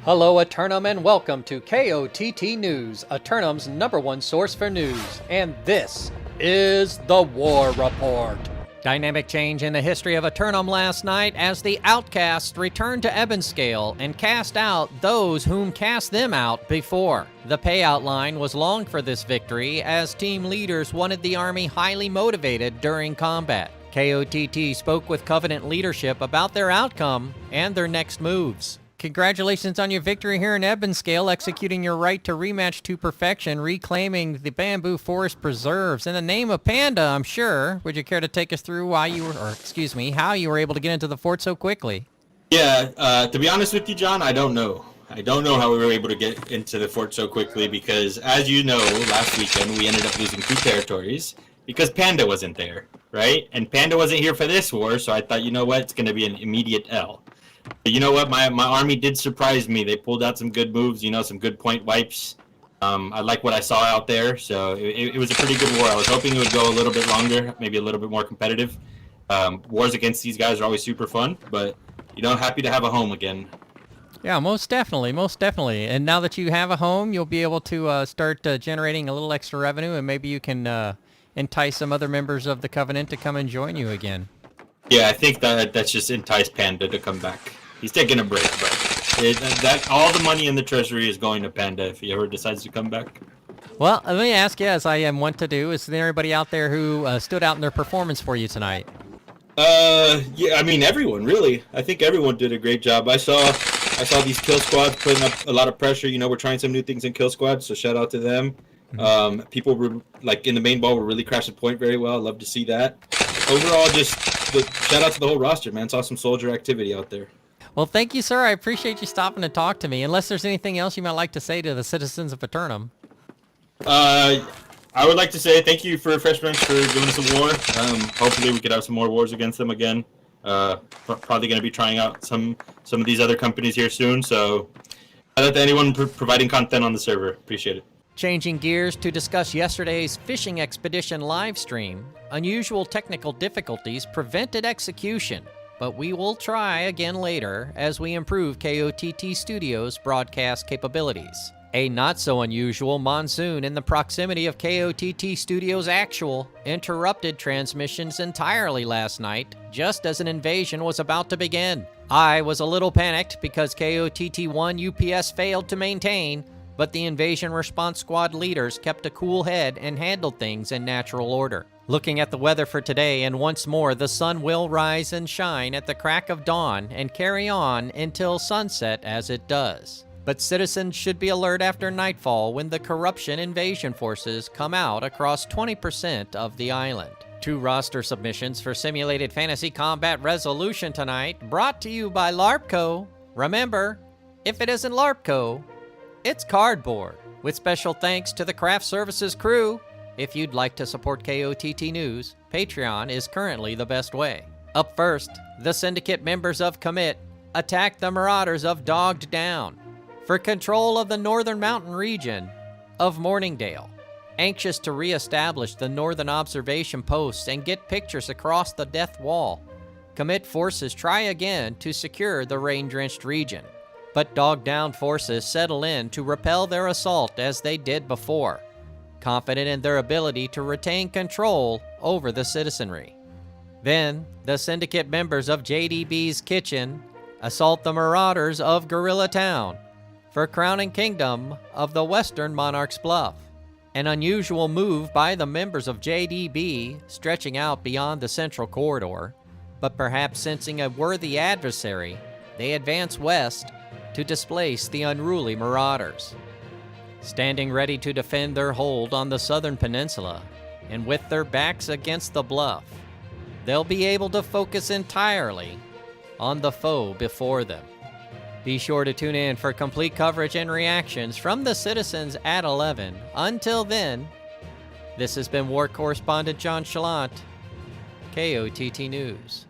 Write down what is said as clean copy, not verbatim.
Hello, Eternum, and welcome to KOTT News, Eternum's #1 source for news. And this is the War Report. Dynamic change in the history of Eternum last night as the Outcasts returned to Ebonscale and cast out those whom cast them out before. The payout line was long for this victory as team leaders wanted the army highly motivated during combat. KOTT spoke with Covenant leadership about their outcome and their next moves. Congratulations on your victory here in Ebonscale, executing your right to rematch to perfection, reclaiming the bamboo forest preserves. In the name of Panda, I'm sure. Would you care to take us through how you were able to get into the fort so quickly? Yeah, to be honest with you, John, I don't know. I don't know how we were able to get into the fort so quickly because, as you know, last weekend we ended up losing 2 territories because Panda wasn't there, right? And Panda wasn't here for this war, so I thought, you know what, it's going to be an immediate L. But you know what? My army did surprise me. They pulled out some good moves, some good point wipes. I like what I saw out there, so it was a pretty good war. I was hoping it would go a little bit longer, maybe a little bit more competitive. Wars against these guys are always super fun, but, happy to have a home again. Yeah, most definitely, most definitely. And now that you have a home, you'll be able to start generating a little extra revenue, and maybe you can entice some other members of the Covenant to come and join you again. Yeah, I think that's just enticed Panda to come back. He's taking a break, but all the money in the treasury is going to Panda if he ever decides to come back. Well, let me ask you, as I am wont to do, is there anybody out there who stood out in their performance for you tonight? Yeah, I mean everyone really. I think everyone did a great job. I saw these kill squads putting up a lot of pressure. We're trying some new things in kill squads, so shout out to them. Mm-hmm. People were in the main ball were really crashing point very well. I love to see that. Overall, just shout out to the whole roster, man. Saw some soldier activity out there. Well, thank you, sir. I appreciate you stopping to talk to me. Unless there's anything else you might like to say to the citizens of Eternum. I would like to say thank you for Fresh Bench for giving us a war. Hopefully we could have some more wars against them again. Probably going to be trying out some of these other companies here soon. So shout out to anyone providing content on the server. Appreciate it. Changing gears to discuss yesterday's fishing expedition live stream, unusual technical difficulties prevented execution, but we will try again later as we improve KOTT Studios' broadcast capabilities. A not-so-unusual monsoon in the proximity of KOTT Studios' actual interrupted transmissions entirely last night, just as an invasion was about to begin. I was a little panicked because KOTT-1 UPS failed to maintain, but the invasion response squad leaders kept a cool head and handled things in natural order. Looking at the weather for today, and once more, the sun will rise and shine at the crack of dawn and carry on until sunset as it does. But citizens should be alert after nightfall when the corruption invasion forces come out across 20% of the island. 2 roster submissions for Simulated Fantasy Combat Resolution tonight, brought to you by LARPco. Remember, if it isn't LARPco, it's cardboard. With special thanks to the Craft Services crew. If you'd like to support KOTT News, Patreon is currently the best way. Up first, the Syndicate members of Commit attack the Marauders of Dogged Down for control of the northern mountain region of Morningdale. Anxious to re-establish the northern observation posts and get pictures across the Death Wall, Commit forces try again to secure the rain-drenched region. But dogged down forces settle in to repel their assault as they did before, confident in their ability to retain control over the citizenry. Then, the Syndicate members of JDB's Kitchen assault the Marauders of Gorilla Town for crowning kingdom of the Western Monarch's Bluff. An unusual move by the members of JDB, stretching out beyond the central corridor, but perhaps sensing a worthy adversary, they advance west to displace the unruly Marauders. Standing ready to defend their hold on the southern peninsula, and with their backs against the bluff, they'll be able to focus entirely on the foe before them. Be sure to tune in for complete coverage and reactions from the citizens at 11. Until then, this has been War Correspondent JChalant, KOTT News.